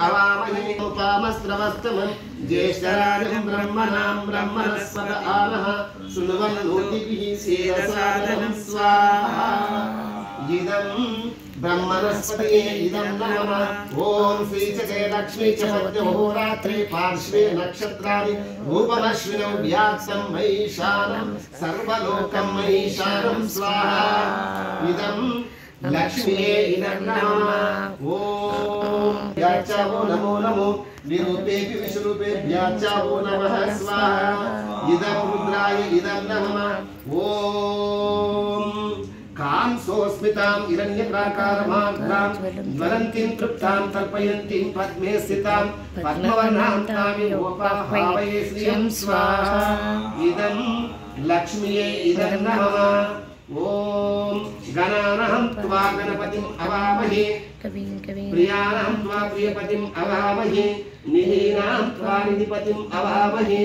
अवामहे उपामस्त्रवस्तमं ज्येष्ठराजं ब्रह्मणां ब्रह्मणस्पत आनः शृण्वन्नोतिभिः सेदसादनं स्वाहा इदं ब्रह्मणस्पतये इदं नमः ॐ श्री च लक्ष्मी च पद्महोरात्रे पार्श्वे नक्षत्राणि रूपमश्विनौ व्याप्तं महीशानं सर्वलोकं महीशानं स्वाहा इदं लक्ष्मीये इदं नमः ॐ व्याचावो नमो नमो विरूपेऽपि विश्वरूपेभ्याचावो नमः स्वाहा इदं रुद्राय इदं नमः ॐ कांसोस्मितां हिरण्यप्राकारमार्द्रां ज्वलन्तीं तृप्तां तर्पयन्तीं पद्मे स्थितां पद्मवर्णां तामिहोपाहवये श्रियं स्वाहा इदं लक्ष्मीये इदं नमः ॐ गणानां त्वा गणपतिम् अवामहे प्रियाणां त्वा प्रियपतिम् अवामहे निधीनां त्वा निधिपतिम् अवामहे